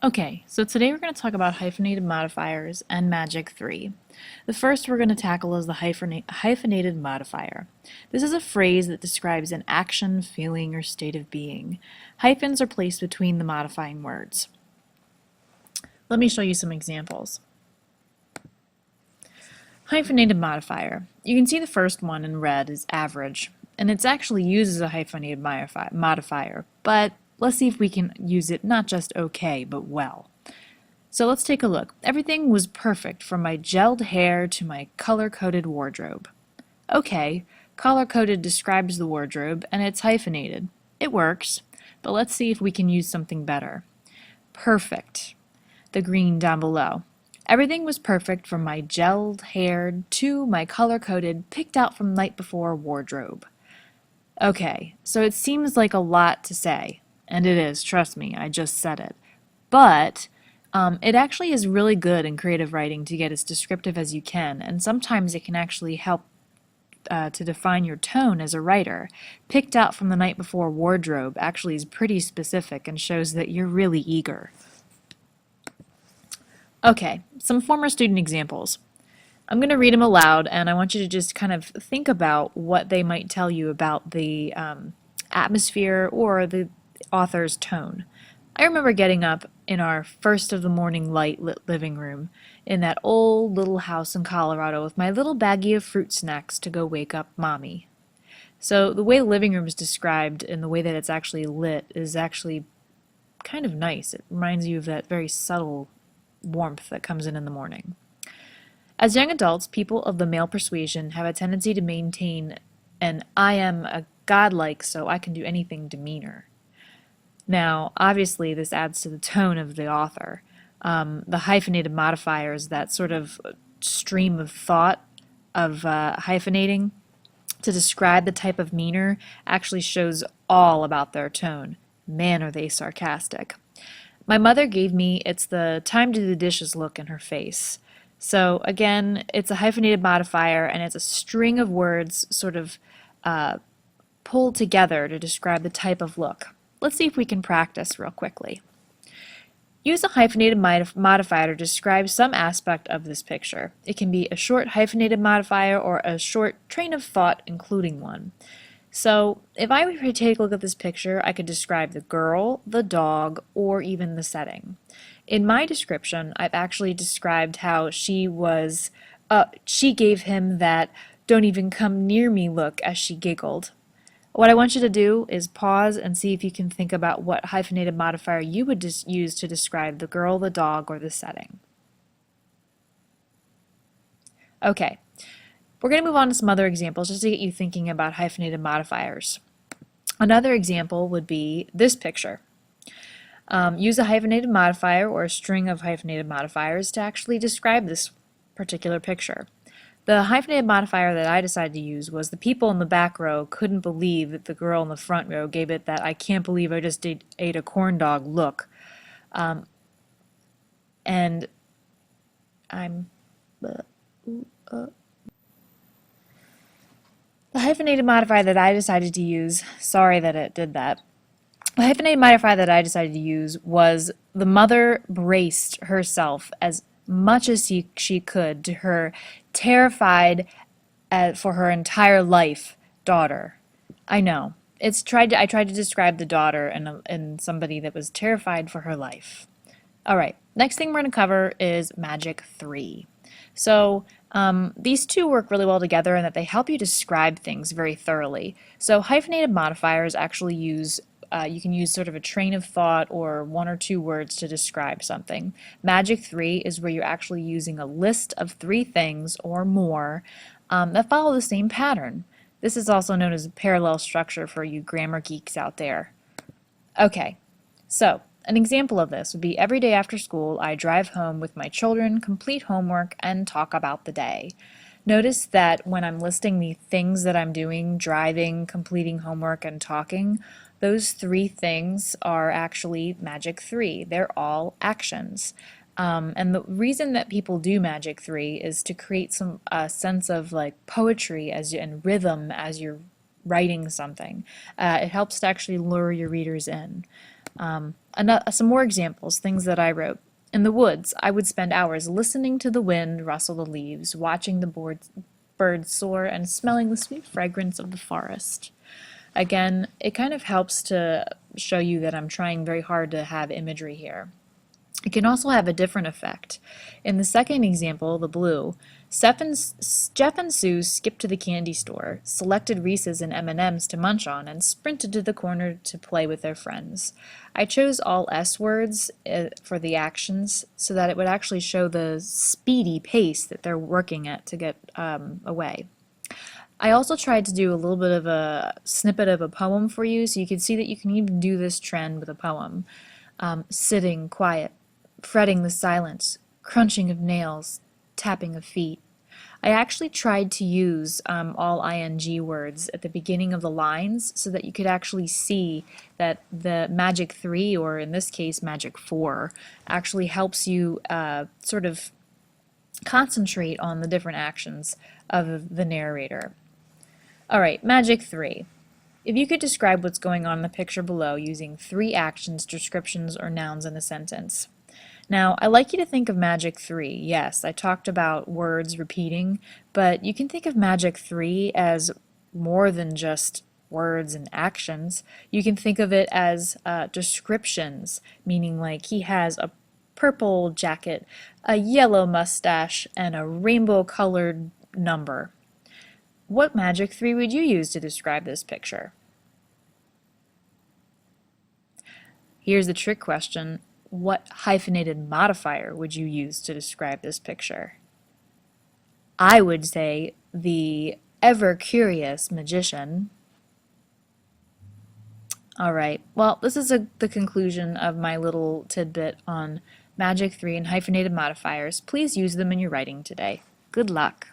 Okay, so today we're going to talk about hyphenated modifiers and Magic 3. The first we're going to tackle is the hyphenated modifier. This is a phrase that describes an action, feeling, or state of being. Hyphens are placed between the modifying words. Let me show you some examples. Hyphenated modifier. You can see the first one in red is average, and it's actually used as a hyphenated modifier, but let's see if we can use it not just okay, but well. So let's take a look. Everything was perfect from my gelled hair to my color-coded wardrobe. Okay, color-coded describes the wardrobe, and it's hyphenated. It works, but let's see if we can use something better. Perfect. The green down below. Everything was perfect from my gelled hair to my color-coded, picked out from night before wardrobe. Okay, so it seems like a lot to say, and it is, trust me, I just said it. But it actually is really good in creative writing to get as descriptive as you can, and sometimes it can actually help to define your tone as a writer. Picked out from the night before wardrobe actually is pretty specific and shows that you're really eager. Okay, some former student examples. I'm going to read them aloud, and I want you to just kind of think about what they might tell you about the atmosphere or the author's tone. I remember getting up in our first of the morning light lit living room in that old little house in Colorado with my little baggie of fruit snacks to go wake up Mommy. So the way the living room is described and the way that it's actually lit is actually kind of nice. It reminds you of that very subtle warmth that comes in the morning. As young adults, people of the male persuasion have a tendency to maintain an I am a godlike so I can do anything demeanor. Now, obviously, this adds to the tone of the author. The hyphenated modifiers, that sort of stream of thought of hyphenating to describe the type of meaner actually shows all about their tone. Man, are they sarcastic. My mother gave me it's the time to do the dishes look in her face. So again, it's a hyphenated modifier and it's a string of words sort of pulled together to describe the type of look. Let's see if we can practice real quickly. Use a hyphenated modifier to describe some aspect of this picture. It can be a short hyphenated modifier or a short train of thought including one. So if I were to take a look at this picture, I could describe the girl, the dog, or even the setting. In my description, I've actually described how she gave him that don't even come near me look as she giggled. What I want you to do is pause and see if you can think about what hyphenated modifier you would use to describe the girl, the dog, or the setting. Okay. We're going to move on to some other examples just to get you thinking about hyphenated modifiers. Another example would be this picture. Use a hyphenated modifier or a string of hyphenated modifiers to actually describe this particular picture. The hyphenated modifier that I decided to use was the people in the back row couldn't believe that the girl in the front row gave it that I can't believe I just ate a corn dog look. And I'm... The hyphenated modifier that I decided to use, sorry that it did that, the hyphenated modifier that I decided to use was the mother braced herself as much as she could to her terrified for her entire life daughter. I know. I tried to describe the daughter and somebody that was terrified for her life. All right, next thing we're going to cover is Magic 3. So these two work really well together in that they help you describe things very thoroughly. So hyphenated modifiers actually you can use sort of a train of thought or one or two words to describe something. Magic 3 is where you're actually using a list of 3 things or more that follow the same pattern. This is also known as a parallel structure for you grammar geeks out there. Okay, so an example of this would be every day after school I drive home with my children, complete homework, and talk about the day. Notice that when I'm listing the things that I'm doing, driving, completing homework, and talking, those 3 things are actually Magic 3. They're all actions. And the reason that people do Magic 3 is to create some sense of like poetry and rhythm as you're writing something. It helps to actually lure your readers in. Some more examples, things that I wrote. In the woods, I would spend hours listening to the wind rustle the leaves, watching the birds soar, and smelling the sweet fragrance of the forest. Again, it kind of helps to show you that I'm trying very hard to have imagery here. It can also have a different effect. In the second example, the blue, Jeff and Sue skipped to the candy store, selected Reese's and M&Ms to munch on, and sprinted to the corner to play with their friends. I chose all S words for the actions so that it would actually show the speedy pace that they're working at to get away. I also tried to do a little bit of a snippet of a poem for you, so you can see that you can even do this trend with a poem. Sitting quiet, fretting the silence, crunching of nails, tapping of feet. I actually tried to use all ing words at the beginning of the lines so that you could actually see that the magic 3, or in this case magic 4, actually helps you sort of concentrate on the different actions of the narrator. All right, magic 3. If you could describe what's going on in the picture below using 3 actions, descriptions, or nouns in a sentence. Now, I like you to think of magic 3. Yes, I talked about words repeating, but you can think of magic 3 as more than just words and actions. You can think of it as descriptions, meaning like he has a purple jacket, a yellow mustache, and a rainbow-colored number. What magic 3 would you use to describe this picture? Here's the trick question. What hyphenated modifier would you use to describe this picture? I would say the ever-curious magician. All right, well, this is the conclusion of my little tidbit on magic 3 and hyphenated modifiers. Please use them in your writing today. Good luck.